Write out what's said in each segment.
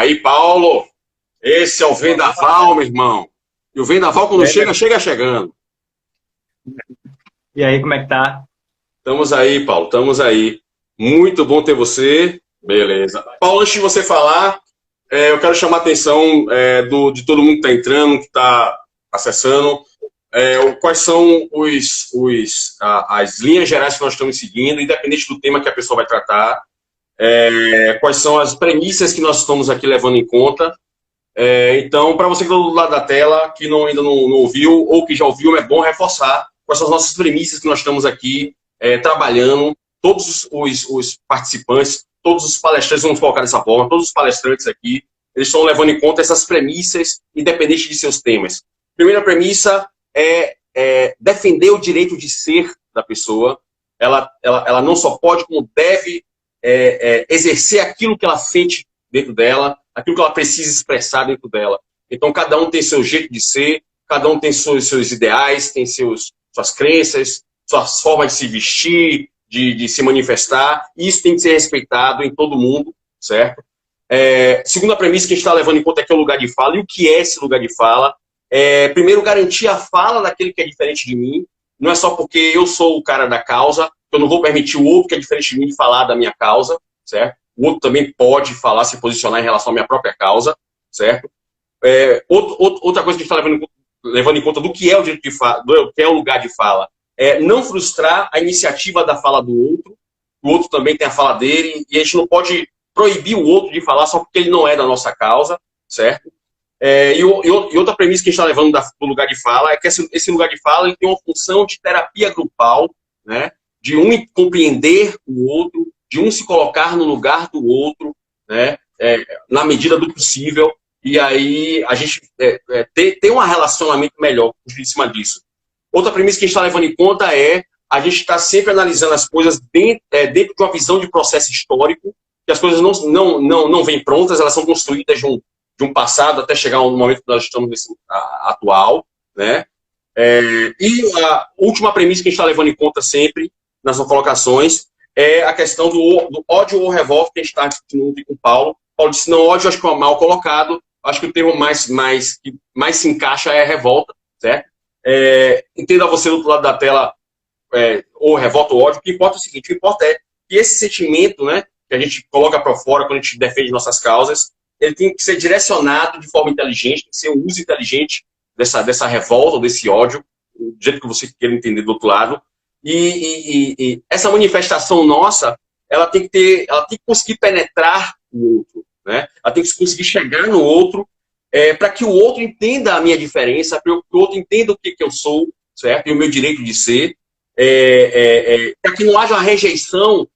Aí, Paulo, esse é o vendaval, meu irmão. E o vendaval, quando chega chegando. E aí, como é que tá? Estamos aí, Paulo, estamos aí. Muito bom ter você. Beleza. Paulo, antes de você falar, eu quero chamar a atenção de todo mundo que está entrando, que está acessando. Quais são as linhas gerais que nós estamos seguindo, independente do tema que a pessoa vai tratar. Quais são as premissas que nós estamos aqui levando em conta. Então, para você que está do lado da tela, que ainda não ouviu, ou que já ouviu, é bom reforçar quais são as nossas premissas que nós estamos aqui trabalhando. Todos os participantes, todos os palestrantes, vamos colocar dessa forma, todos os palestrantes aqui, eles estão levando em conta essas premissas, independente de seus temas. Primeira premissa é defender o direito de ser da pessoa. Ela não só pode, como deve exercer aquilo que ela sente dentro dela, aquilo que ela precisa expressar dentro dela. Então, cada um tem seu jeito de ser, cada um tem seus ideais, tem suas crenças, suas formas de se vestir, de se manifestar. Isso tem que ser respeitado em todo mundo, certo? Segunda premissa que a gente está levando em conta aqui é o lugar de fala. E o que é esse lugar de fala? Primeiro, garantir a fala daquele que é diferente de mim. Não é só porque eu sou o cara da causa, que eu não vou permitir o outro que é diferente de mim falar da minha causa, certo? O outro também pode falar, se posicionar em relação à minha própria causa, certo? Outra coisa que a gente está levando em conta do que é o direito de fala, do que é o lugar de fala, é não frustrar a iniciativa da fala do outro. O outro também tem a fala dele, e a gente não pode proibir o outro de falar só porque ele não é da nossa causa, certo? E outra premissa que a gente está levando do lugar de fala é que esse lugar de fala ele tem uma função de terapia grupal, né? De um compreender o outro, de um se colocar no lugar do outro, né? Na medida do possível, e aí a gente ter um relacionamento melhor em cima disso. Outra premissa que a gente está levando em conta é a gente estar sempre analisando as coisas dentro de uma visão de processo histórico, que as coisas não vêm prontas, elas são construídas de um passado até chegar no momento que nós estamos nesse atual, né? E a última premissa que a gente está levando em conta sempre nas colocações é a questão do ódio ou revolta que a gente está discutindo com o Paulo. Paulo disse, não, ódio acho que é mal colocado, acho que o termo que mais se encaixa é revolta, certo? Entenda você do outro lado da tela, ou revolta ou ódio, o que importa é o seguinte, o que importa é que esse sentimento, né, que a gente coloca para fora quando a gente defende nossas causas, ele tem que ser direcionado de forma inteligente, tem que ser um uso inteligente dessa revolta, ou desse ódio, do jeito que você queira entender do outro lado. E essa manifestação nossa, ela tem que conseguir penetrar o outro, né? Ela tem que conseguir chegar no outro, para que o outro entenda a minha diferença, para que o outro entenda o que eu sou, certo? E o meu direito de ser, para que não haja uma rejeição,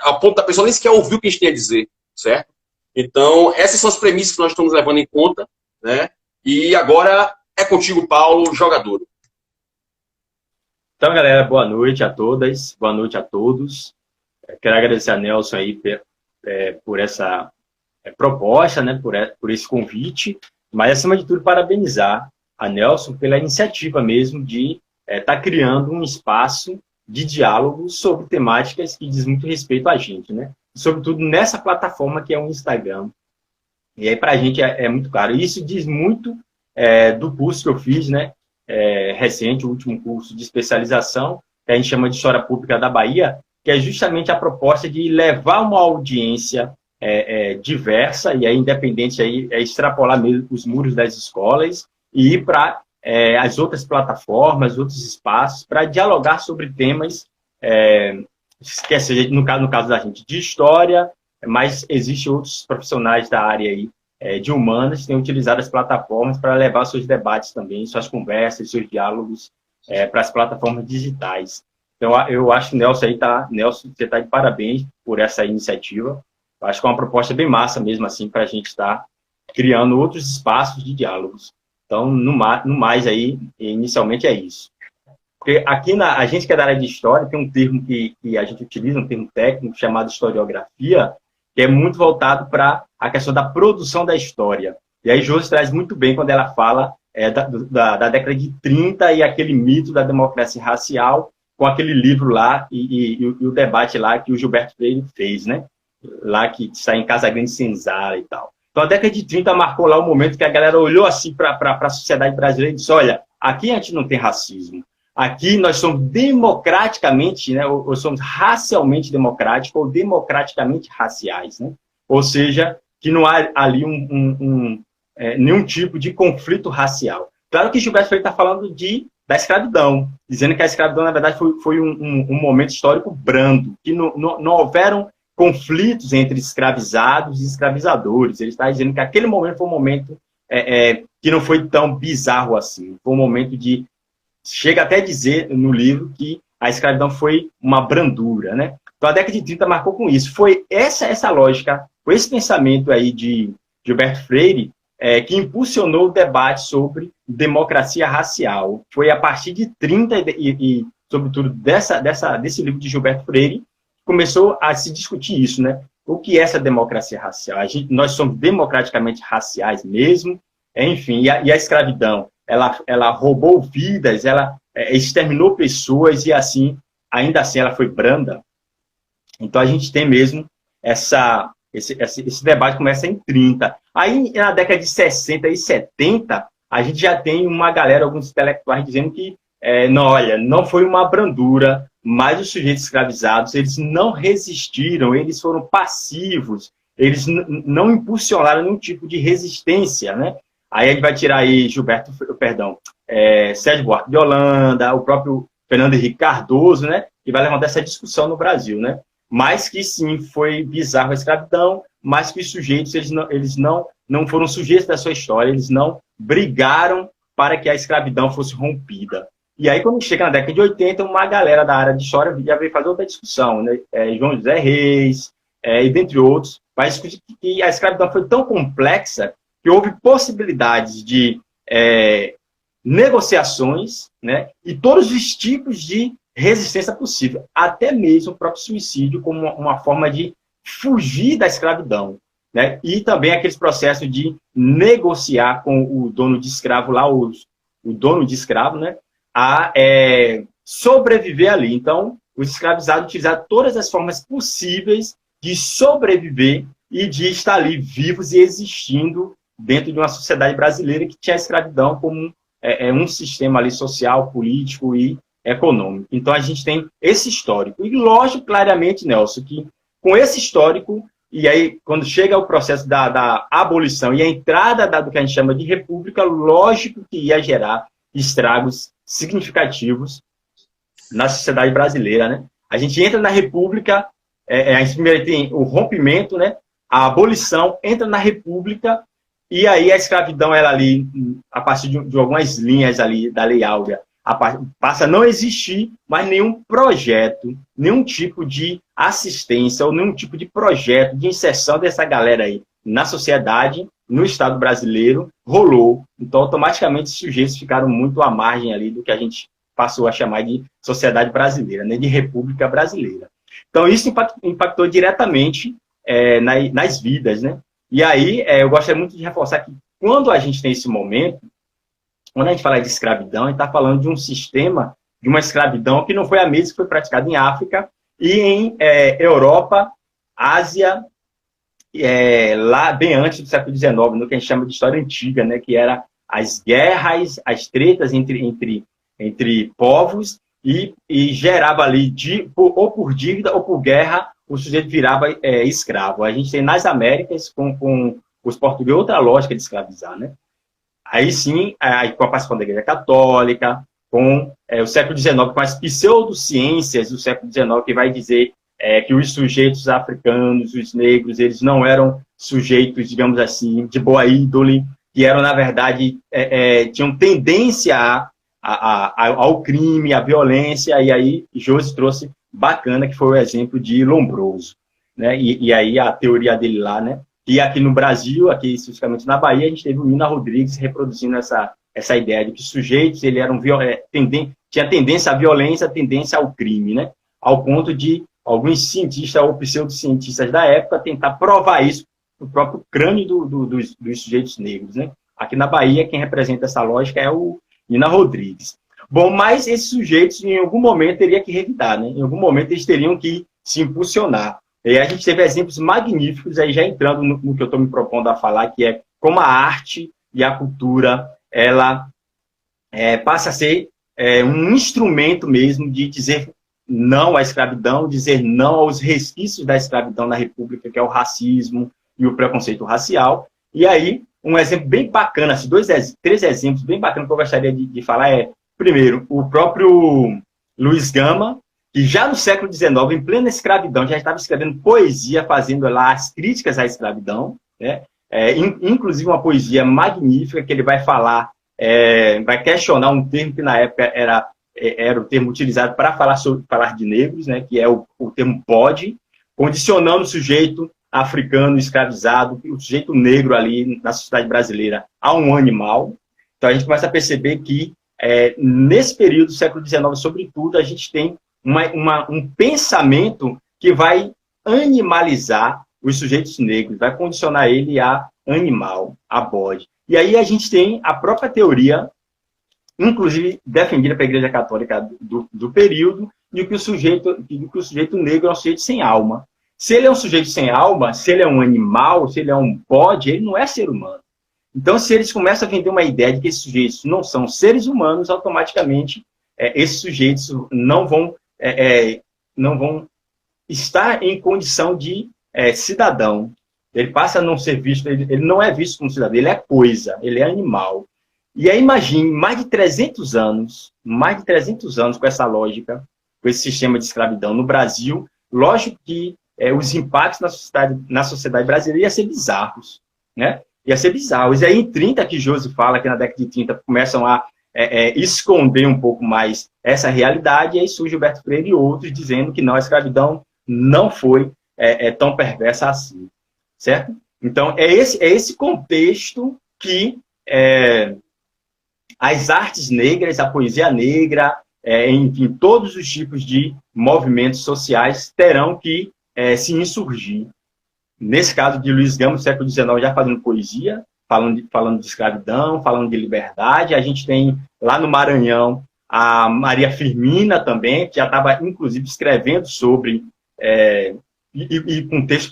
a ponto da pessoa nem sequer ouvir o que a gente tem a dizer, certo? Então, essas são as premissas que nós estamos levando em conta, né? E agora é contigo, Paulo, jogador. Então, galera, boa noite a todas, boa noite a todos. Quero agradecer a Nelson aí por essa proposta, né? Por esse convite, mas, acima de tudo, parabenizar a Nelson pela iniciativa mesmo de estar criando um espaço de diálogo sobre temáticas que diz muito respeito a gente, né? Sobretudo nessa plataforma que é o Instagram. E aí, para a gente, é muito claro. Isso diz muito do curso que eu fiz, né? Recente, o último curso de especialização, que a gente chama de História Pública da Bahia, que é justamente a proposta de levar uma audiência diversa, e aí, independente, aí, extrapolar mesmo os muros das escolas e ir para as outras plataformas, outros espaços, para dialogar sobre temas quer seja, no caso da gente, de história, mas existem outros profissionais da área aí, de humanas que têm utilizado as plataformas para levar seus debates também, suas conversas, seus diálogos para as plataformas digitais. Então, eu acho que Nelson, você está de parabéns por essa iniciativa. Eu acho que é uma proposta bem massa mesmo assim para a gente estar criando outros espaços de diálogos. Então, no mais aí, inicialmente é isso. Porque aqui, a gente que é da área de história, tem um termo que a gente utiliza, um termo técnico chamado historiografia, que é muito voltado para a questão da produção da história. E aí Josi traz muito bem quando ela fala da década de 30 e aquele mito da democracia racial, com aquele livro lá e o debate lá que o Gilberto Freire fez, né? Lá que está em Casagrande Senzala e tal. Então, a década de 30 marcou lá o momento que a galera olhou assim para a sociedade brasileira e disse, olha, aqui a gente não tem racismo. Aqui nós somos democraticamente, né, ou somos racialmente democráticos ou democraticamente raciais. Né? Ou seja, que não há ali nenhum tipo de conflito racial. Claro que Gilberto Freire está falando da escravidão, dizendo que a escravidão, na verdade, foi um momento histórico brando, que não houveram conflitos entre escravizados e escravizadores. Ele está dizendo que aquele momento foi um momento que não foi tão bizarro assim. Foi um momento de... Chega até a dizer no livro que a escravidão foi uma brandura, né? Então, a década de 30 marcou com isso. Foi essa lógica, foi esse pensamento aí de Gilberto Freire que impulsionou o debate sobre democracia racial. Foi a partir de 30 e sobretudo, desse livro de Gilberto Freire, começou a se discutir isso, né? O que é essa democracia racial? Nós somos democraticamente raciais mesmo? Enfim, e a escravidão, ela roubou vidas, ela exterminou pessoas e assim, ainda assim, ela foi branda. Então, a gente tem mesmo esse debate começa em 30. Aí, na década de 60 e 70, a gente já tem uma galera, alguns intelectuais, dizendo que não, olha, não foi uma brandura, mas os sujeitos escravizados, eles não resistiram, eles foram passivos, eles não impulsionaram nenhum tipo de resistência, né? Aí a gente vai tirar aí Sérgio Buarque de Holanda, o próprio Fernando Henrique Cardoso, né? Que vai levantar essa discussão no Brasil, né? Mas que sim, foi bizarro a escravidão, mas que os sujeitos, eles não foram sujeitos da sua história, eles não brigaram para que a escravidão fosse rompida. E aí, quando chega na década de 80, uma galera da área de história já veio fazer outra discussão, né? João José Reis, e dentre outros, vai discutir que a escravidão foi tão complexa que houve possibilidades de negociações, né? E todos os tipos de resistência possível, até mesmo o próprio suicídio como uma forma de fugir da escravidão, né? E também aqueles processos de negociar com o dono de escravo lá, o dono de escravo, né? A sobreviver ali. Então, os escravizados utilizaram todas as formas possíveis de sobreviver e de estar ali vivos e existindo dentro de uma sociedade brasileira que tinha a escravidão como um sistema ali social, político e econômico. Então, a gente tem esse histórico. E, lógico, claramente, Nelson, que com esse histórico, e aí, quando chega o processo da abolição e a entrada do que a gente chama de república, lógico que ia gerar estragos significativos na sociedade brasileira, né? A gente entra na república, a gente primeiro tem o rompimento, né? A abolição, entra na república, e aí a escravidão, ela ali, a partir de algumas linhas ali da Lei Áurea, passa a não existir mais nenhum projeto, nenhum tipo de assistência ou nenhum tipo de projeto de inserção dessa galera aí na sociedade, no Estado brasileiro, rolou. Então, automaticamente, os sujeitos ficaram muito à margem ali do que a gente passou a chamar de sociedade brasileira, né, de república brasileira. Então, isso impactou diretamente nas vidas, né? E aí, eu gostaria muito de reforçar que quando a gente tem esse momento, quando a gente fala de escravidão, a gente está falando de um sistema, de uma escravidão que não foi a mesma que foi praticada em África e em Europa, Ásia, lá bem antes do século XIX, no que a gente chama de história antiga, né, que era as guerras, as tretas entre povos e gerava ali, ou por dívida ou por guerra, o sujeito virava escravo. A gente tem nas Américas, com os portugueses, outra lógica de escravizar, né? Aí sim, com a participação da Igreja Católica, com o século XIX, com as pseudociências do século XIX, que vai dizer que os sujeitos africanos, os negros, eles não eram sujeitos, digamos assim, de boa índole, que eram, na verdade, tinham tendência ao crime, à violência, e aí José trouxe bacana, que foi o exemplo de Lombroso, né? E aí a teoria dele lá, né? E aqui no Brasil, aqui especificamente na Bahia, a gente teve o Nina Rodrigues reproduzindo essa ideia de que sujeitos ele eram tinha tendência à violência, tendência ao crime, né? Ao ponto de alguns cientistas ou pseudocientistas da época tentar provar isso no próprio crânio dos sujeitos negros, né? Aqui na Bahia, quem representa essa lógica é o Nina Rodrigues. Bom, mas esses sujeitos, em algum momento, teriam que revidar, né? Em algum momento, eles teriam que se impulsionar. E a gente teve exemplos magníficos, aí já entrando no que eu estou me propondo a falar, que é como a arte e a cultura, ela passa a ser um instrumento mesmo de dizer não à escravidão, dizer não aos resquícios da escravidão na República, que é o racismo e o preconceito racial. E aí, um exemplo bem bacana, assim, três exemplos bem bacanas que eu gostaria de falar é, primeiro, o próprio Luiz Gama, que já no século XIX, em plena escravidão, já estava escrevendo poesia, fazendo lá as críticas à escravidão, né? Inclusive uma poesia magnífica, que ele vai falar, vai questionar um termo que na época era o termo utilizado para falar de negros, né? Que é o termo bode, condicionando o sujeito africano escravizado, o sujeito negro ali na sociedade brasileira, a um animal. Então a gente começa a perceber que nesse período do século XIX, sobretudo, a gente tem um pensamento que vai animalizar os sujeitos negros, vai condicionar ele a animal, a bode. E aí a gente tem a própria teoria, inclusive defendida pela Igreja Católica do período, de que o sujeito negro é um sujeito sem alma. Se ele é um sujeito sem alma, se ele é um animal, se ele é um bode, ele não é ser humano. Então, se eles começam a vender uma ideia de que esses sujeitos não são seres humanos, automaticamente esses sujeitos não vão estar em condição de cidadão. Ele passa a não ser visto, ele não é visto como cidadão, ele é coisa, ele é animal. E aí imagine, mais de 300 anos com essa lógica, com esse sistema de escravidão no Brasil, lógico que os impactos na sociedade brasileira iam ser bizarros, né? Ia ser bizarros. E aí em 30, que Josi fala que na década de 30 começam a esconder um pouco mais essa realidade, e aí surge Gilberto Freire e outros dizendo que não, a escravidão não foi tão perversa assim, certo? Então, é esse contexto que as artes negras, a poesia negra, enfim, todos os tipos de movimentos sociais terão que se insurgir. Nesse caso de Luiz Gama, no século XIX, já fazendo poesia, falando de escravidão, falando de liberdade. A gente tem lá no Maranhão a Maria Firmina também, que já estava, inclusive, escrevendo sobre,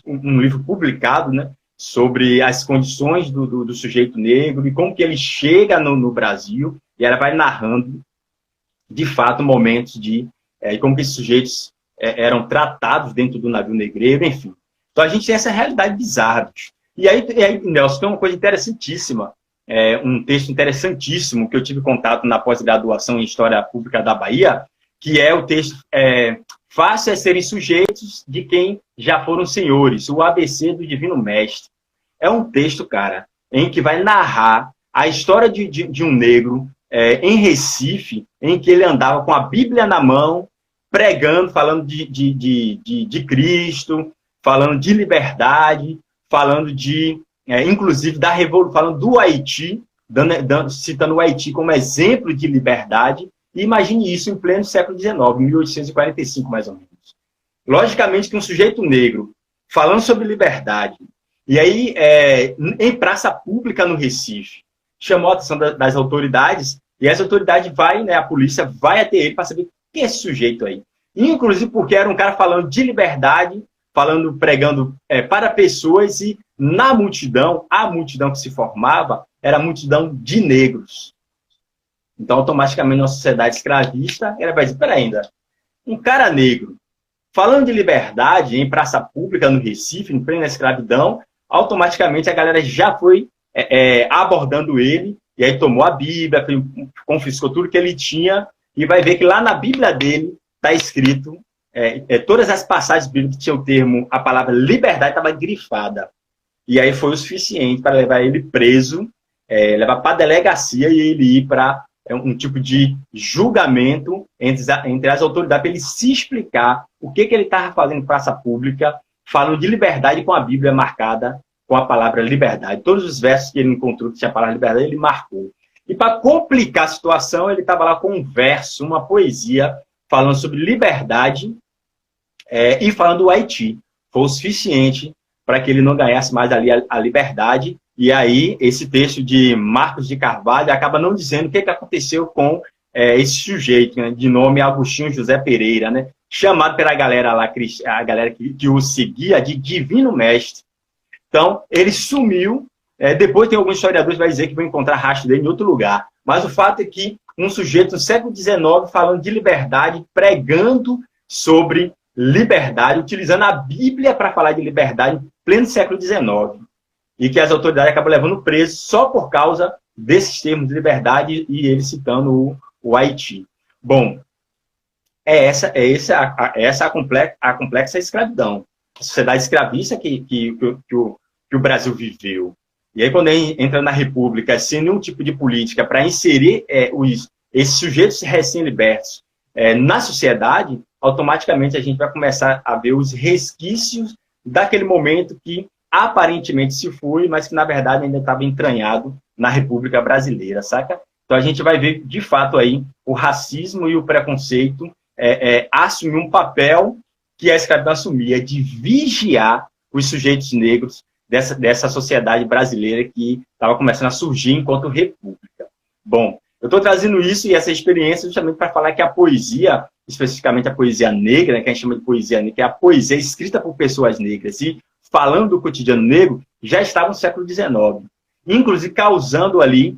um livro publicado, né, sobre as condições do sujeito negro e como que ele chega no Brasil, e ela vai narrando, de fato, momentos de como que esses sujeitos eram tratados dentro do navio negreiro, enfim. Então, a gente tem essa realidade bizarra. E aí, Nelson, tem uma coisa interessantíssima, um texto interessantíssimo que eu tive contato na pós-graduação em História Pública da Bahia, que é o texto Fácil é serem sujeitos de quem já foram senhores, o ABC do Divino Mestre. É um texto, cara, em que vai narrar a história de um negro em Recife, em que ele andava com a Bíblia na mão, pregando, falando de Cristo, falando de liberdade, falando inclusive, da revolução, falando do Haiti, citando o Haiti como exemplo de liberdade. E imagine isso em pleno século XIX, 1845, mais ou menos. Logicamente que um sujeito negro, falando sobre liberdade, e aí, em praça pública no Recife, chamou a atenção das autoridades, e essa autoridade a polícia vai até ele para saber quem é esse sujeito aí. Inclusive porque era um cara falando de liberdade, pregando para pessoas, e na multidão, a multidão que se formava era a multidão de negros. Então, automaticamente, na sociedade escravista, ela vai dizer, peraí, ainda, um cara negro falando de liberdade em praça pública no Recife, em plena escravidão, automaticamente a galera já foi abordando ele, e aí tomou a Bíblia, confiscou tudo que ele tinha, e vai ver que lá na Bíblia dele está escrito, todas as passagens bíblicas que tinham o termo, a palavra liberdade estava grifada. E aí foi o suficiente para levar ele preso, levar para a delegacia e ele ir para um tipo de julgamento entre as autoridades, para ele se explicar o que ele estava fazendo em praça pública, falando de liberdade com a Bíblia marcada com a palavra liberdade. Todos os versos que ele encontrou que tinha a palavra liberdade, ele marcou. E para complicar a situação, ele estava lá com um verso, uma poesia, falando sobre liberdade e falando do Haiti. Foi o suficiente para que ele não ganhasse mais ali a liberdade. E aí, esse texto de Marcos de Carvalho acaba não dizendo o que aconteceu com esse sujeito, né, de nome Agostinho José Pereira, né, chamado pela galera lá, a galera que o seguia, de divino mestre. Então, ele sumiu. Depois tem alguns historiadores que vão dizer que vão encontrar rastro dele em outro lugar. Mas o fato é que um sujeito no século XIX falando de liberdade, pregando sobre liberdade, utilizando a Bíblia para falar de liberdade em pleno século XIX. E que as autoridades acabam levando preso só por causa desses termos de liberdade e ele citando o Haiti. Bom, essa a complexa escravidão. A sociedade escravista que o Brasil viveu. E aí, quando entra na República, sem nenhum tipo de política para inserir esses sujeitos recém-libertos na sociedade, automaticamente a gente vai começar a ver os resquícios daquele momento que aparentemente se foi, mas que, na verdade, ainda estava entranhado na República Brasileira, saca? Então, a gente vai ver, de fato, aí o racismo e o preconceito assumir um papel que a escravidão assumia, de vigiar os sujeitos negros dessa sociedade brasileira que estava começando a surgir enquanto república. Bom, eu estou trazendo isso e essa experiência justamente para falar que a poesia, especificamente a poesia negra, que a gente chama de poesia negra, que é a poesia escrita por pessoas negras e falando do cotidiano negro, já estava no século XIX, inclusive causando ali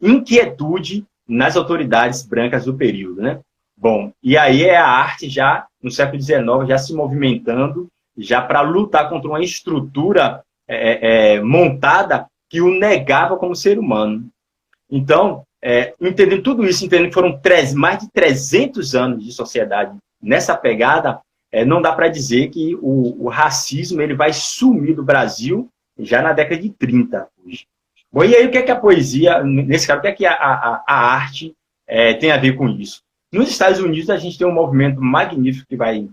inquietude nas autoridades brancas do período, né? Bom, e aí a arte já, no século XIX, já se movimentando, já para lutar contra uma estrutura montada que o negava como ser humano. Então, entendendo tudo isso, entendendo que foram mais de 300 anos de sociedade nessa pegada, não dá para dizer que o racismo ele vai sumir do Brasil já na década de 30. Hoje. Bom, e aí o que é que a poesia, nesse caso, o que é que a arte tem a ver com isso? Nos Estados Unidos, a gente tem um movimento magnífico que vai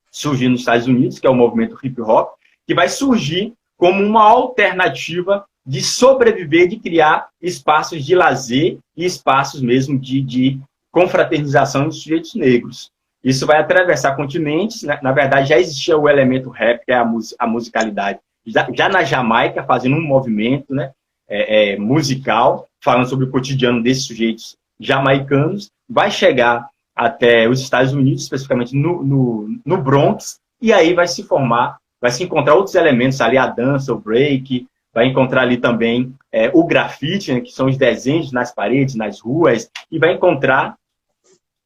surgir nos Estados Unidos, que é o movimento hip hop, que vai surgir como uma alternativa de sobreviver, de criar espaços de lazer e espaços mesmo de confraternização de sujeitos negros. Isso vai atravessar continentes, né? Na verdade já existia o elemento rap, que é a musicalidade, já na Jamaica, fazendo um movimento, né, musical, falando sobre o cotidiano desses sujeitos jamaicanos, vai chegar até os Estados Unidos, especificamente no Bronx, e aí vai se encontrar outros elementos ali, a dança, o break, vai encontrar ali também o grafite, né, que são os desenhos nas paredes, nas ruas, e vai encontrar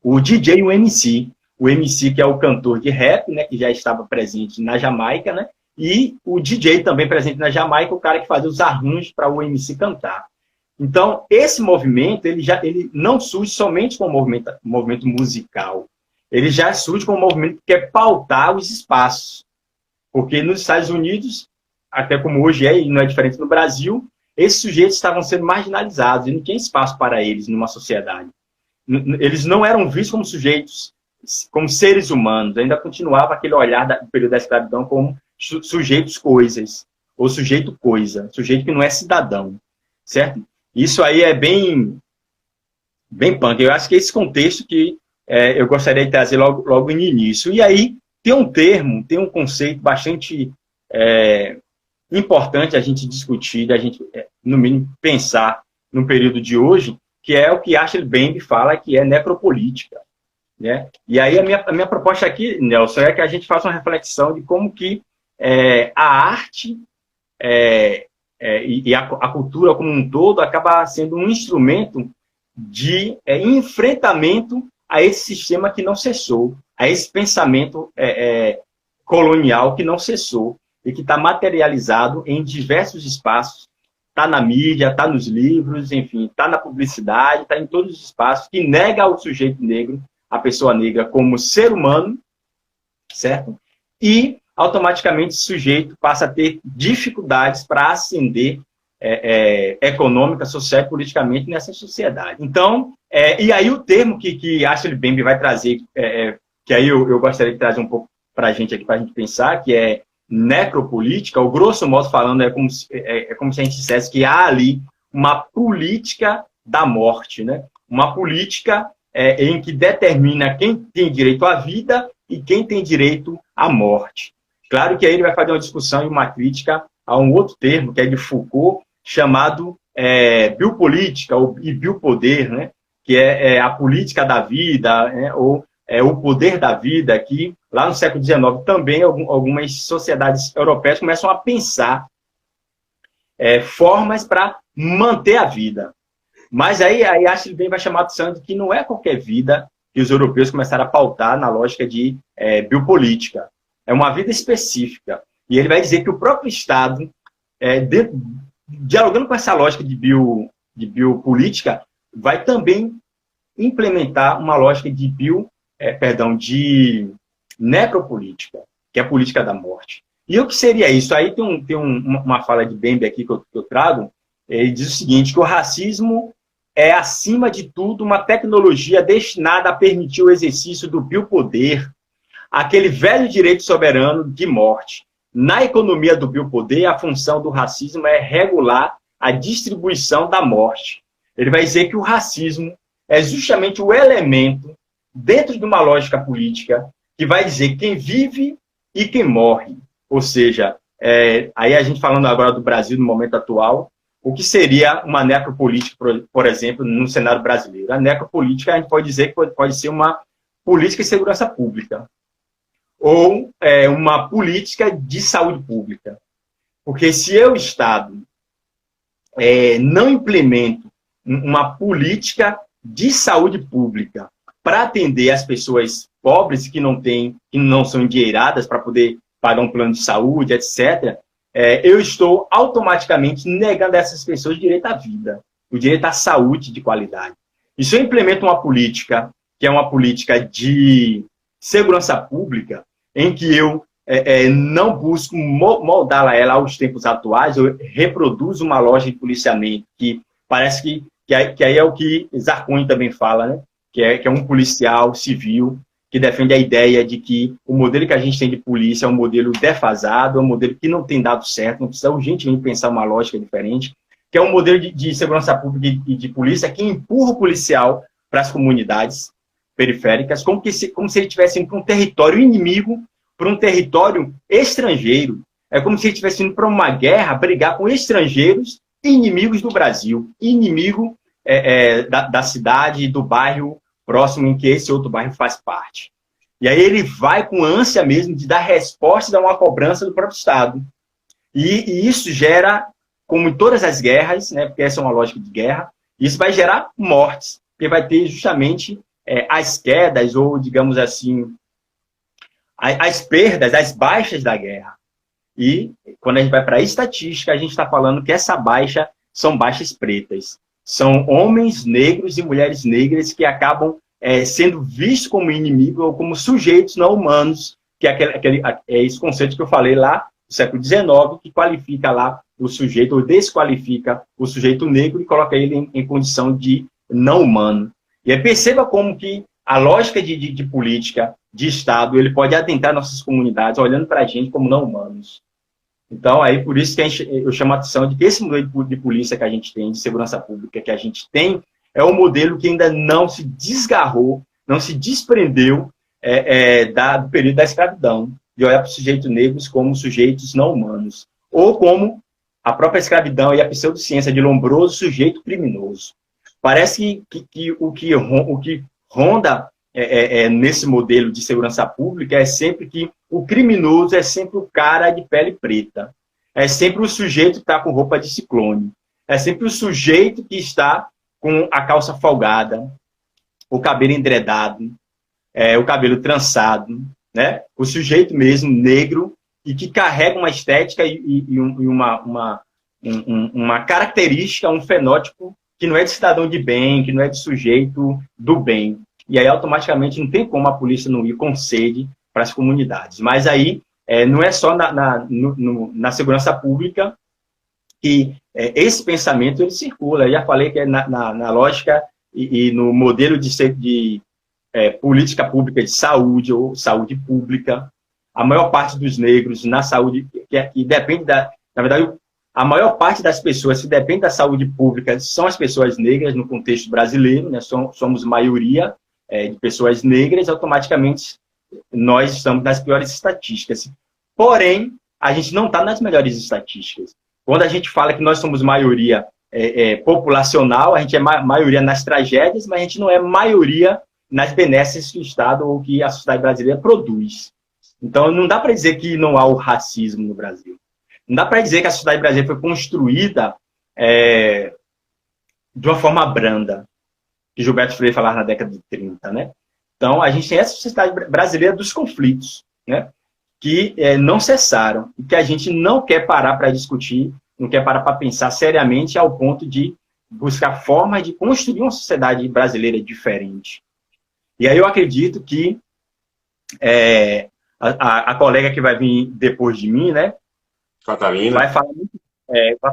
o DJ e o MC. O MC, que é o cantor de rap, né, que já estava presente na Jamaica, né, e o DJ também presente na Jamaica, o cara que fazia os arranjos para o MC cantar. Então, esse movimento, ele não surge somente como movimento musical. Ele já surge como um movimento que quer pautar os espaços. Porque nos Estados Unidos, até como hoje e não é diferente no Brasil, esses sujeitos estavam sendo marginalizados e não tinha espaço para eles numa sociedade. Eles não eram vistos como sujeitos, como seres humanos. Ainda continuava aquele olhar do período da escravidão como sujeitos coisas, ou sujeito coisa, sujeito que não é cidadão, certo? Isso aí é bem punk. Eu acho que é esse contexto que eu gostaria de trazer logo no início. E aí tem um conceito bastante importante a gente discutir, a gente, no mínimo, pensar no período de hoje, que é o que Ashley Bembe fala que é necropolítica. Né? E aí a minha proposta aqui, Nelson, é que a gente faça uma reflexão de como que a arte e a cultura como um todo acaba sendo um instrumento de enfrentamento a esse sistema que não cessou, a esse pensamento colonial que não cessou e que está materializado em diversos espaços, está na mídia, está nos livros, enfim, está na publicidade, está em todos os espaços, que nega ao sujeito negro, a pessoa negra, como ser humano, certo? E automaticamente o sujeito passa a ter dificuldades para ascender econômica, social e politicamente nessa sociedade. Então, e aí o termo que Ashley Bembe vai trazer, que aí eu gostaria de trazer um pouco para a gente aqui, para a gente pensar, que é necropolítica, o grosso modo falando, é como se a gente dissesse que há ali uma política da morte, né? Uma política em que determina quem tem direito à vida e quem tem direito à morte. Claro que aí ele vai fazer uma discussão e uma crítica a um outro termo, que é de Foucault, chamado biopolítica e biopoder, né? Que é a política da vida, né? Ou o poder da vida, que lá no século XIX também algumas sociedades europeias começam a pensar formas para manter a vida. Mas aí Ashley vai chamar a atenção de que não é qualquer vida que os europeus começaram a pautar na lógica de biopolítica. É uma vida específica. E ele vai dizer que o próprio Estado, dialogando com essa lógica de biopolítica, vai também implementar uma lógica de necropolítica, que é a política da morte. E o que seria isso? Aí tem uma fala de Bembe aqui que eu trago. Ele diz o seguinte, que o racismo é, acima de tudo, uma tecnologia destinada a permitir o exercício do biopoder, aquele velho direito soberano de morte. Na economia do biopoder, a função do racismo é regular a distribuição da morte. Ele vai dizer que o racismo é justamente o elemento, dentro de uma lógica política, que vai dizer quem vive e quem morre. Ou seja, aí a gente falando agora do Brasil no momento atual, o que seria uma necropolítica, por exemplo, no cenário brasileiro? A necropolítica, a gente pode dizer que pode ser uma política de segurança pública ou uma política de saúde pública. Porque se eu, Estado, não implemento uma política de saúde pública para atender as pessoas pobres que não são endinheiradas para poder pagar um plano de saúde, etc., eu estou automaticamente negando a essas pessoas o direito à vida, o direito à saúde de qualidade. E se eu implemento uma política, que é uma política de segurança pública, em que eu não busco moldá-la aos tempos atuais, eu reproduzo uma lógica de policiamento, que parece que aí é o que Zarconi também fala, né? que é um policial civil, que defende a ideia de que o modelo que a gente tem de polícia é um modelo defasado, é um modelo que não tem dado certo, não precisa urgentemente pensar uma lógica diferente, que é um modelo de segurança pública e de polícia que empurra o policial para as comunidades periféricas, como se ele estivesse indo para um território inimigo, para um território estrangeiro. É como se ele estivesse indo para uma guerra, brigar com estrangeiros inimigos do Brasil, inimigo da cidade, do bairro próximo em que esse outro bairro faz parte. E aí ele vai com ânsia mesmo de dar resposta a uma cobrança do próprio Estado. E isso gera, como em todas as guerras, né, porque essa é uma lógica de guerra, isso vai gerar mortes, porque vai ter justamente as quedas, ou digamos assim, as perdas, as baixas da guerra. E quando a gente vai para a estatística, a gente está falando que essa baixa são baixas pretas. São homens negros e mulheres negras que acabam sendo vistos como inimigos ou como sujeitos não humanos, que é esse conceito que eu falei lá no século XIX, que qualifica lá o sujeito, ou desqualifica o sujeito negro e coloca ele em condição de não humano. E aí perceba como que a lógica de política, de Estado, ele pode adentrar nossas comunidades olhando para a gente como não humanos. Então, aí por isso que eu chamo a atenção de que esse modelo de polícia que a gente tem, de segurança pública que a gente tem, é um modelo que ainda não se desgarrou, não se desprendeu do período da escravidão, de olhar para os sujeitos negros como sujeitos não humanos, ou como a própria escravidão e a pseudociência de Lombroso, sujeito criminoso. Parece que o que ronda nesse modelo de segurança pública é sempre que o criminoso é sempre o cara de pele preta, é sempre o sujeito que está com roupa de ciclone, é sempre o sujeito que está com a calça folgada, o cabelo endredado, o cabelo trançado, né? O sujeito mesmo negro e que carrega uma estética e uma característica, um fenótipo que não é de cidadão de bem, que não é de sujeito do bem. E aí, automaticamente, não tem como a polícia não ir com sede para as comunidades. Mas aí, não é só na segurança pública que esse pensamento ele circula. Eu já falei que é na lógica e no modelo de política pública de saúde ou saúde pública. A maior parte dos negros na saúde, que depende na verdade, a maior parte das pessoas que dependem da saúde pública são as pessoas negras no contexto brasileiro, né? Somos maioria de pessoas negras, automaticamente nós estamos nas piores estatísticas. Porém, a gente não está nas melhores estatísticas. Quando a gente fala que nós somos maioria populacional, a gente é maioria nas tragédias, mas a gente não é maioria nas benesses que o Estado ou que a sociedade brasileira produz. Então, não dá para dizer que não há o racismo no Brasil. Não dá para dizer que a sociedade brasileira foi construída de uma forma branda, que Gilberto Freire falava na década de 30, né? Então, a gente tem essa sociedade brasileira dos conflitos, né? Que não cessaram e que a gente não quer parar para discutir, não quer parar para pensar seriamente ao ponto de buscar formas de construir uma sociedade brasileira diferente. E aí eu acredito que a colega que vai vir depois de mim, né, Catarina, vai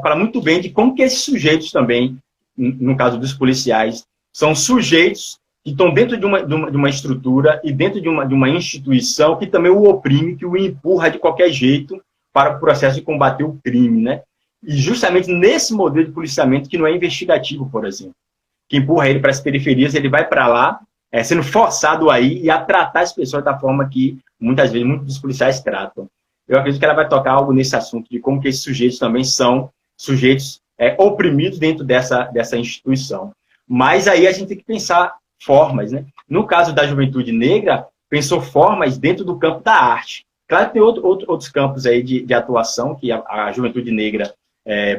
falar muito bem de como que esses sujeitos também, no caso dos policiais, são sujeitos que estão dentro de uma estrutura e dentro de uma instituição que também o oprime, que o empurra de qualquer jeito para o processo de combater o crime, né? E justamente nesse modelo de policiamento que não é investigativo, por exemplo, que empurra ele para as periferias, ele vai para lá, sendo forçado aí e a tratar as pessoas da forma que, muitas vezes, muitos dos policiais tratam. Eu acredito que ela vai tocar algo nesse assunto, de como que esses sujeitos também são sujeitos oprimidos dentro dessa instituição. Mas aí a gente tem que pensar formas, né? No caso da juventude negra, pensou formas dentro do campo da arte. Claro que tem outros campos aí de atuação que a juventude negra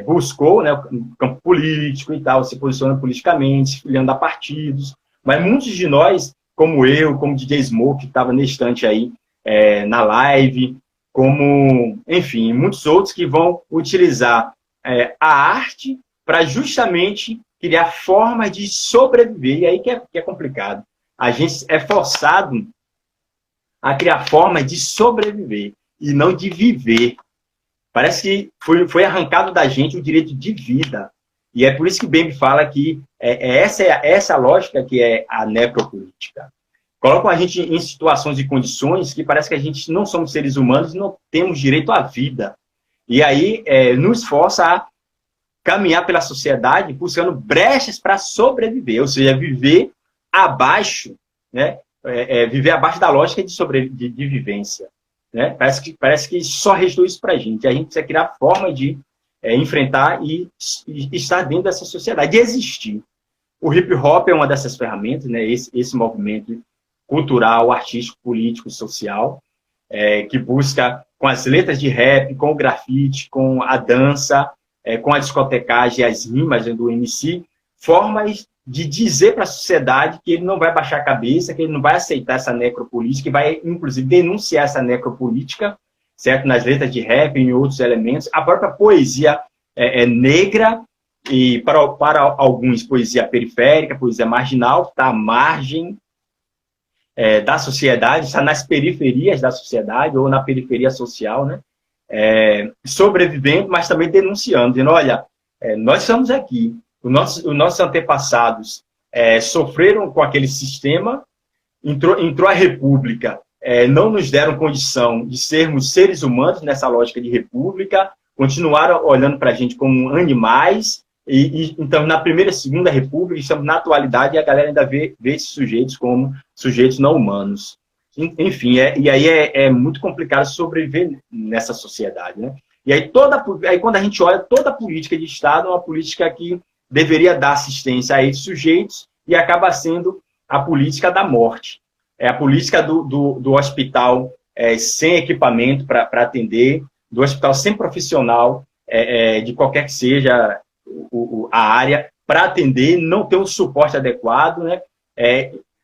buscou, né? O campo político e tal, se posiciona politicamente, se filiando a partidos. Mas muitos de nós, como eu, como DJ Smoke, que estava nesse instante aí na live, como, enfim, muitos outros que vão utilizar a arte para justamente criar formas de sobreviver. E aí que é complicado. A gente é forçado a criar formas de sobreviver e não de viver. Parece que foi arrancado da gente o direito de vida. E é por isso que Bembe fala que essa lógica que é a necropolítica. Colocam a gente em situações e condições que parece que a gente não somos seres humanos e não temos direito à vida. E aí nos força a caminhar pela sociedade buscando brechas para sobreviver, ou seja, viver abaixo, né? Viver abaixo da lógica de vivência. Né? Parece que só restou isso para a gente. A gente precisa criar forma de enfrentar e estar dentro dessa sociedade, de existir. O hip hop é uma dessas ferramentas, né? Esse movimento cultural, artístico, político, social, que busca, com as letras de rap, com o grafite, com a dança, com a discotecagem, as rimas do MC, formas de dizer para a sociedade que ele não vai baixar a cabeça, que ele não vai aceitar essa necropolítica, que vai, inclusive, denunciar essa necropolítica, certo? Nas letras de rap e em outros elementos. A própria poesia negra, e para alguns, poesia periférica, poesia marginal, está à margem da sociedade, está nas periferias da sociedade, ou na periferia social, né? Sobrevivendo, mas também denunciando, dizendo, olha, nós estamos aqui, os nossos antepassados sofreram com aquele sistema, entrou a república, não nos deram condição de sermos seres humanos nessa lógica de república, continuaram olhando para a gente como animais, então, na primeira e segunda república, estamos na atualidade, e a galera ainda vê esses sujeitos como sujeitos não humanos. Enfim, e aí é muito complicado sobreviver nessa sociedade, né? E aí, quando a gente olha, toda a política de Estado é uma política que deveria dar assistência a esses sujeitos e acaba sendo a política da morte. É a política do hospital sem equipamento para atender, do hospital sem profissional, de qualquer que seja a área, para atender, não ter um suporte adequado, né?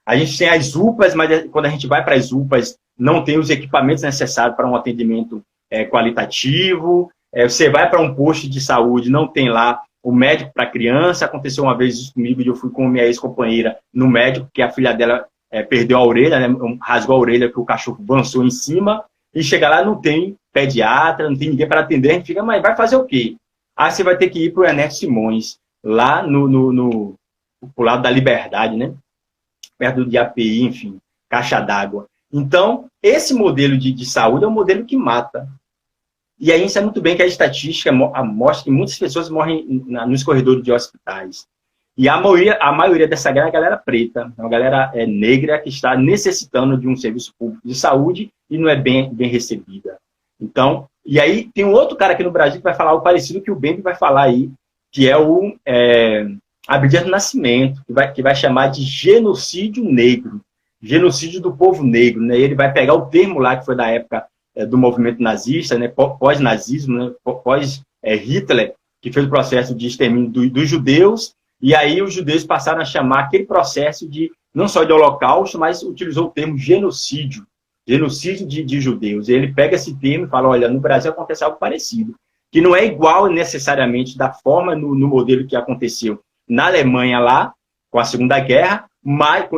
A gente tem as UPAs, mas quando a gente vai para as UPAs, não tem os equipamentos necessários para um atendimento qualitativo. Você vai para um posto de saúde, não tem lá o médico para criança. Aconteceu uma vez isso comigo, e eu fui com minha ex-companheira no médico, porque a filha dela perdeu a orelha, né? Rasgou a orelha, que o cachorro avançou em cima, e chega lá, não tem pediatra, não tem ninguém para atender. A gente fica, mas vai fazer o quê? Aí você vai ter que ir para o Ernesto Simões, lá pro lado da Liberdade, né? Perto do API, enfim, caixa d'água. Então, esse modelo de saúde é um modelo que mata. E aí a gente sabe muito bem que a estatística mostra que muitas pessoas morrem nos corredores de hospitais. E a maioria dessa galera é a galera preta, uma galera negra que está necessitando de um serviço público de saúde e não é bem recebida. Então, e aí tem um outro cara aqui no Brasil que vai falar algo parecido que o Bembe vai falar aí, que é o Abdias do Nascimento, que vai chamar de genocídio negro. genocídio do povo negro, né? Ele vai pegar o termo lá que foi da época do movimento nazista, né? Pós-nazismo, né? Pós-Hitler, que fez o processo de extermínio dos judeus, e aí os judeus passaram a chamar aquele processo de, não só de holocausto, mas utilizou o termo genocídio de judeus. E ele pega esse termo e fala, olha, no Brasil acontece algo parecido, que não é igual necessariamente da forma no modelo que aconteceu na Alemanha lá, com a Segunda Guerra,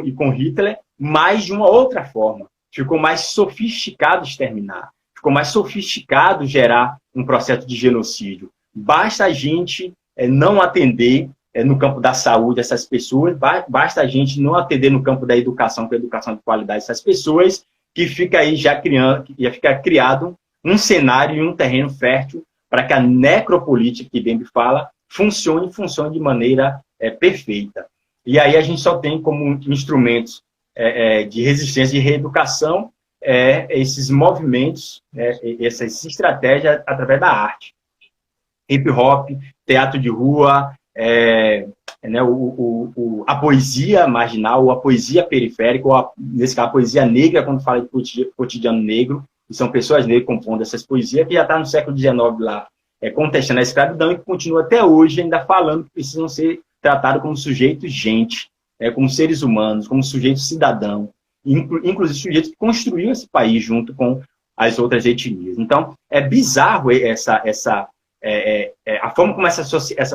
e com Hitler, mas de uma outra forma. Ficou mais sofisticado exterminar, ficou mais sofisticado gerar um processo de genocídio. Basta a gente não atender no campo da saúde essas pessoas, basta a gente não atender no campo da educação, com a educação de qualidade essas pessoas, que fica aí já fica criado um cenário e um terreno fértil para que a necropolítica, que Bembe fala, funcione de maneira perfeita. E aí a gente só tem como instrumentos de resistência e reeducação esses movimentos, essas estratégias através da arte. Hip hop, teatro de rua, né, a poesia marginal, ou a poesia periférica, ou nesse caso a poesia negra, quando fala de cotidiano negro, e são pessoas negras compondo essas poesias, que já está no século XIX lá, contestando a escravidão, e que continua até hoje ainda falando que precisam ser tratados como sujeitos gente, como seres humanos, como sujeitos cidadão, inclusive sujeitos que construíram esse país junto com as outras etnias. Então, é bizarro a forma como essa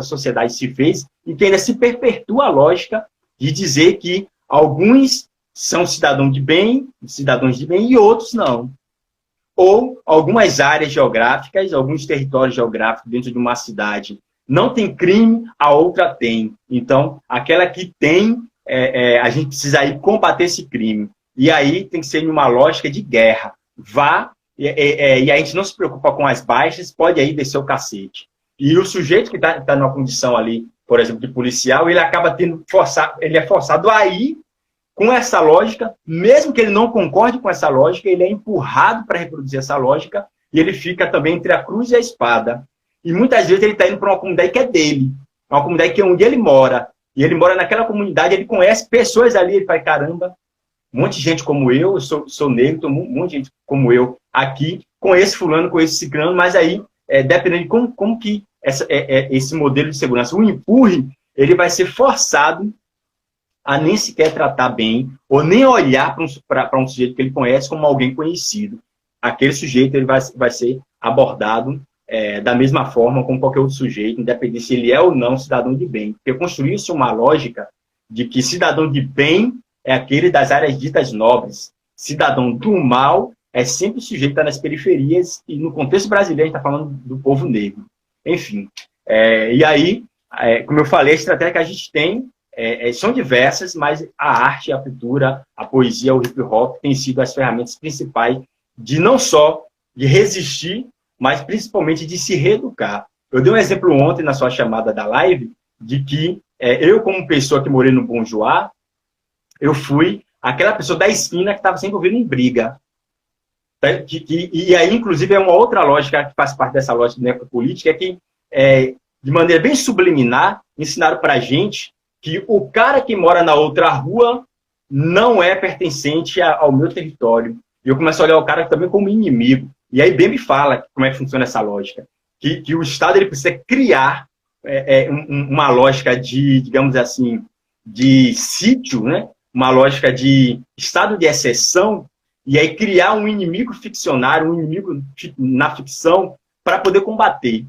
sociedade se fez, e que ainda se perpetua a lógica de dizer que alguns são cidadãos de bem, e outros não. Ou algumas áreas geográficas, alguns territórios geográficos dentro de uma cidade não tem crime, a outra tem. Então, aquela que tem, a gente precisa aí combater esse crime. E aí tem que ser uma lógica de guerra. E a gente não se preocupa com as baixas, pode aí descer o cacete. E o sujeito que está numa condição ali, por exemplo, de policial, ele acaba ele é forçado a ir com essa lógica, mesmo que ele não concorde com essa lógica, ele é empurrado para reproduzir essa lógica, e ele fica também entre a cruz e a espada. E muitas vezes ele está indo para uma comunidade que é dele, uma comunidade que é onde ele mora. E ele mora naquela comunidade, ele conhece pessoas ali, ele fala, caramba, um monte de gente como eu sou negro, tem um monte de gente como eu aqui, conheço fulano, conheço ciclano, mas aí, dependendo de como que esse modelo de segurança, o empurre, ele vai ser forçado a nem sequer tratar bem, ou nem olhar para um sujeito que ele conhece como alguém conhecido. Aquele sujeito ele vai ser abordado da mesma forma como qualquer outro sujeito, independente se ele é ou não cidadão de bem. Porque construiu-se uma lógica de que cidadão de bem é aquele das áreas ditas nobres. Cidadão do mal é sempre o sujeito que está nas periferias, e no contexto brasileiro a gente está falando do povo negro. Enfim, e aí, como eu falei, a estratégia que a gente tem são diversas, mas a arte, a pintura, a poesia, o hip hop têm sido as ferramentas principais de não só de resistir, mas principalmente de se reeducar. Eu dei um exemplo ontem na sua chamada da live, de que eu, como pessoa que morei no Bom Joá, eu fui aquela pessoa da esquina que estava sempre envolvida em briga. E aí, inclusive, é uma outra lógica que faz parte dessa lógica de necropolítica, que, de maneira bem subliminar, ensinaram para a gente que o cara que mora na outra rua não é pertencente ao meu território. E eu começo a olhar o cara também como inimigo. E aí bem me fala como é que funciona essa lógica. Que o Estado ele precisa criar uma lógica de, digamos assim, de sítio, né? Uma lógica de estado de exceção, e aí criar um inimigo ficcionário, um inimigo na ficção, para poder combater.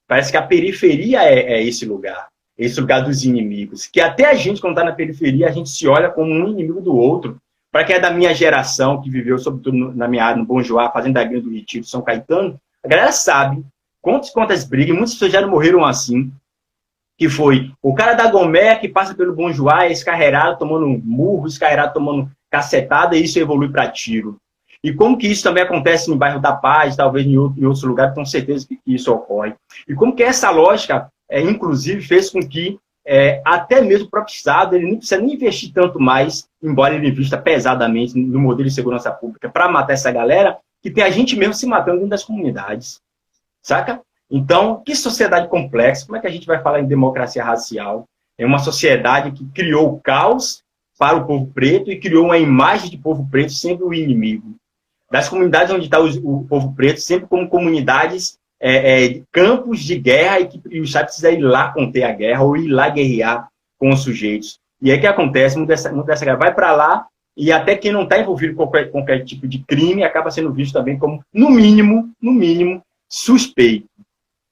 Parece que a periferia é esse lugar dos inimigos. Que até a gente, quando está na periferia, a gente se olha como um inimigo do outro. Para quem é da minha geração, que viveu, sobretudo na minha área, no Bom Joá, Fazenda Grande do Retiro, São Caetano, a galera sabe quantas brigas, muitas pessoas já não morreram assim, que foi o cara da Gomé que passa pelo Bom Joá, escarreirado, tomando murro, escarreirado, tomando cacetada, e isso evolui para tiro. E como que isso também acontece no bairro da Paz, talvez em outros lugares, tenho certeza que isso ocorre. E como que essa lógica, inclusive, fez com que até mesmo o próprio Estado ele não precisa nem investir tanto mais, embora ele invista pesadamente no modelo de segurança pública para matar essa galera, que tem a gente mesmo se matando dentro das comunidades. Saca? Então, que sociedade complexa. Como é que a gente vai falar em democracia racial? É uma sociedade que criou o caos para o povo preto e criou uma imagem de povo preto sempre o inimigo. Das comunidades onde está o povo preto, sempre como comunidades, campos de guerra, e o Chá precisa ir lá conter a guerra ou ir lá guerrear com os sujeitos. E aí o que acontece? Muita dessa guerra vai para lá, e até quem não está envolvido com qualquer tipo de crime acaba sendo visto também como, no mínimo, suspeito.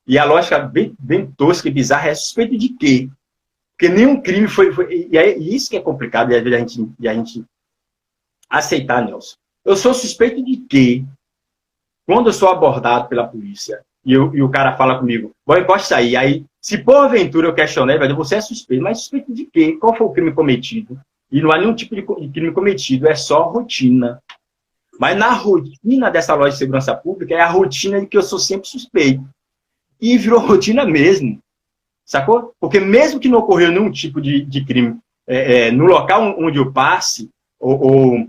E a lógica bem tosca e bizarra é suspeito de quê? Porque nenhum crime foi... E isso que é complicado de a gente aceitar, Nelson. Eu sou suspeito de quê? Quando eu sou abordado pela polícia e o cara fala comigo, bom, pode sair. Aí, se porventura eu questionei, vai dizer, você é suspeito. Mas suspeito de quê? Qual foi o crime cometido? E não há nenhum tipo de crime cometido, é só rotina. Mas na rotina dessa loja de segurança pública, é a rotina de que eu sou sempre suspeito. E virou rotina mesmo. Sacou? Porque mesmo que não ocorreu nenhum tipo de crime no local onde eu passe, ou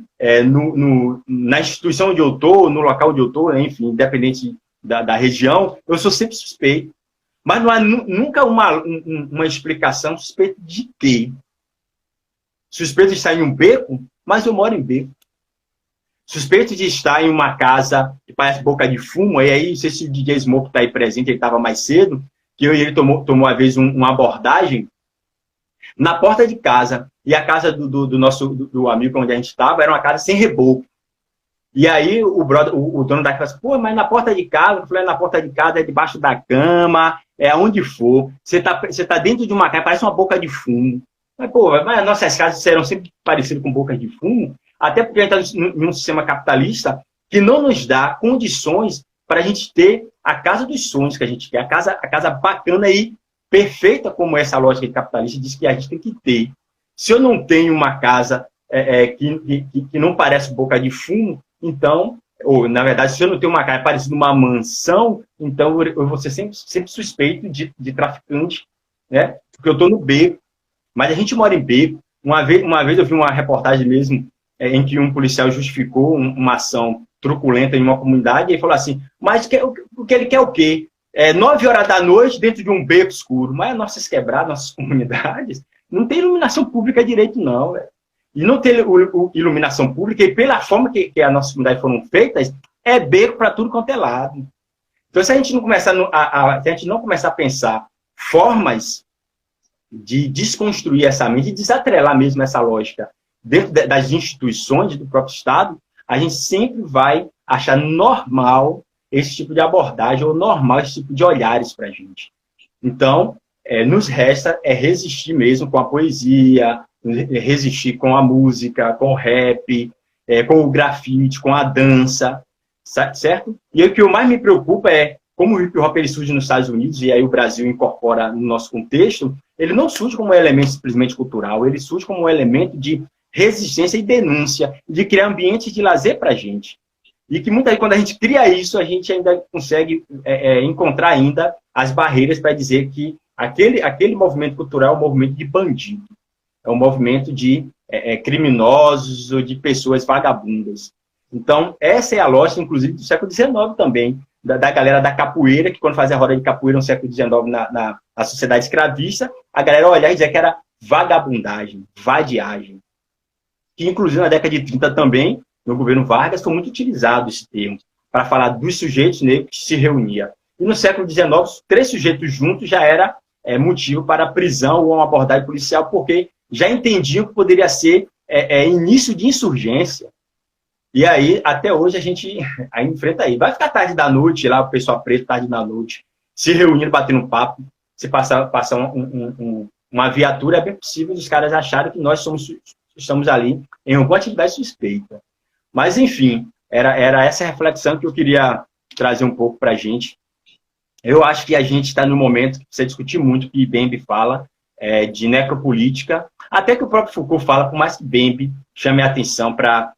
na instituição onde eu estou, no local onde eu estou, enfim, independente da região, eu sou sempre suspeito. Mas não há nunca uma explicação suspeito de quê? Suspeito de estar em um beco, mas eu moro em beco. Suspeito de estar em uma casa que parece boca de fumo, e aí, não sei se o DJ Smoke está aí presente, ele estava mais cedo, que ele tomou uma vez uma abordagem na porta de casa, e a casa do amigo onde a gente estava era uma casa sem reboco. E aí o dono da casa, pô, mas na porta de casa, eu falei, na porta de casa é debaixo da cama, é onde for, você tá dentro de uma casa, parece uma boca de fumo. Mas, pô, mas nossas casas serão sempre parecidas com bocas de fumo, até porque a gente está em um sistema capitalista que não nos dá condições para a gente ter a casa dos sonhos que a gente quer, a casa bacana e perfeita como essa lógica capitalista diz que a gente tem que ter. Se eu não tenho uma casa que não parece boca de fumo, então, ou na verdade, se eu não tenho uma casa parecida uma mansão, então eu vou ser sempre suspeito de traficante, né? Porque eu estou no beco. Mas a gente mora em beco. Uma vez eu vi uma reportagem mesmo em que um policial justificou uma ação truculenta em uma comunidade e falou assim, mas o que ele quer é o quê? 9 horas da noite dentro de um beco escuro. Mas nossas quebradas, nossas comunidades, não tem iluminação pública direito, não. Véio. E não ter iluminação pública, e pela forma que as nossas comunidades foram feitas, é beco para tudo quanto é lado. Então, se a gente não começar a pensar formas de desconstruir essa mente, de desatrelar mesmo essa lógica dentro das instituições do próprio Estado, a gente sempre vai achar normal esse tipo de abordagem, ou normal esse tipo de olhares para a gente. Então, nos resta resistir mesmo com a poesia, resistir com a música, com o rap, com o grafite, com a dança, certo? E o que mais me preocupa é como o hip hop ele surge nos Estados Unidos, e aí o Brasil incorpora no nosso contexto, ele não surge como um elemento simplesmente cultural, ele surge como um elemento de resistência e denúncia, de criar ambientes de lazer para a gente. E que muitas vezes, quando a gente cria isso, a gente ainda consegue encontrar ainda as barreiras para dizer que aquele movimento cultural é um movimento de bandido, é um movimento de criminosos ou de pessoas vagabundas. Então, essa é a lógica, inclusive, do século XIX também, da galera da capoeira, que quando fazia roda de capoeira no século XIX na sociedade escravista, a galera olhava e dizia que era vagabundagem, vadiagem. Que, inclusive, na década de 30 também, no governo Vargas, foi muito utilizado esse termo para falar dos sujeitos negros que se reuniam. E no século XIX, 3 sujeitos juntos já era motivo para prisão ou uma abordagem policial, porque já entendiam que poderia ser início de insurgência. E aí, até hoje, a gente enfrenta aí. Vai ficar tarde da noite, lá o pessoal preto, tarde da noite, se reunindo, batendo papo. Se passar uma viatura, é bem possível os caras acharem que nós estamos ali em alguma atividade suspeita. Mas, enfim, era essa reflexão que eu queria trazer um pouco para a gente. Eu acho que a gente está no momento que precisa discutir muito, que Bembe fala, de necropolítica, até que o próprio Foucault fala, por mais que Bembe chame a atenção para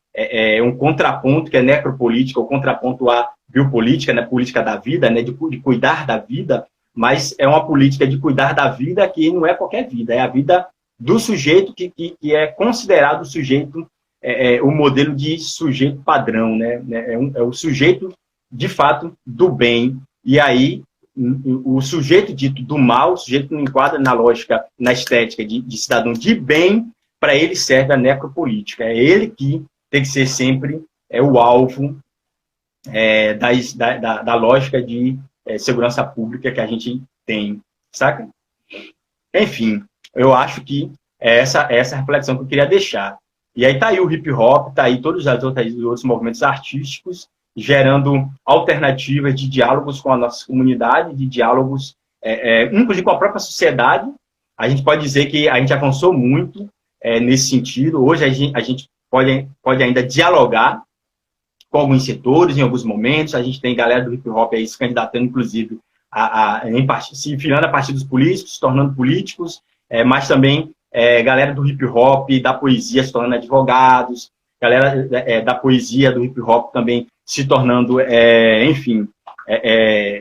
um contraponto que é necropolítica, ou contraponto à biopolítica, né, política da vida, né, de cuidar da vida, mas é uma política de cuidar da vida que não é qualquer vida, é a vida do sujeito que é considerado o sujeito, o modelo de sujeito padrão, né, é o sujeito, de fato, do bem. E aí, o sujeito dito do mal, o sujeito que não enquadra na lógica, na estética de cidadão de bem, para ele serve a necropolítica. É ele que tem que ser sempre o alvo da lógica de segurança pública que a gente tem, saca? Enfim, eu acho que é essa reflexão que eu queria deixar. E aí tá aí o hip hop, tá aí todos os outros movimentos artísticos, gerando alternativas de diálogos com a nossa comunidade, de diálogos, inclusive com a própria sociedade. A gente pode dizer que a gente avançou muito nesse sentido. Hoje a gente pode ainda dialogar com alguns setores, em alguns momentos. A gente tem galera do hip hop aí se candidatando, inclusive, se infilando a partidos políticos, se tornando políticos, mas também galera do hip hop, da poesia se tornando advogados, galera da poesia, do hip hop também se tornando, enfim,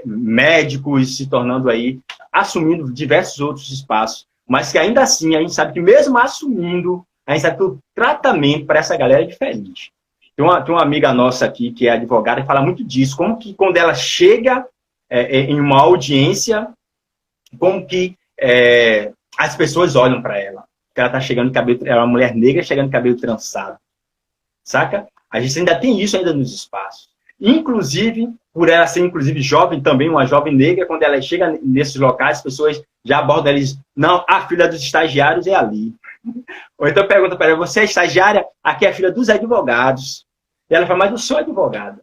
médicos, se tornando aí, assumindo diversos outros espaços, mas que ainda assim a gente sabe que mesmo assumindo, a gente sabe que o tratamento para essa galera é diferente. Tem uma amiga nossa aqui que é advogada e fala muito disso, como que quando ela chega em uma audiência, como que as pessoas olham para ela. Que ela está chegando de cabelo, ela é uma mulher negra chegando de cabelo trançado. Saca? A gente ainda tem isso ainda nos espaços. Inclusive, por ela ser inclusive jovem também, uma jovem negra, quando ela chega nesses locais, as pessoas já abordam eles, não, a filha dos estagiários é ali. Ou então pergunta para ela, você é estagiária? Aqui é a filha dos advogados. E ela fala, mas eu sou advogada.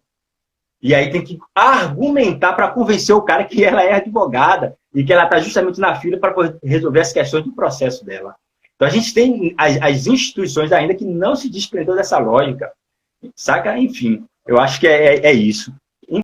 E aí tem que argumentar para convencer o cara que ela é advogada e que ela está justamente na fila para resolver as questões do processo dela. Então a gente tem as instituições ainda que não se desprendeu dessa lógica. Saca? Enfim, eu acho que é isso.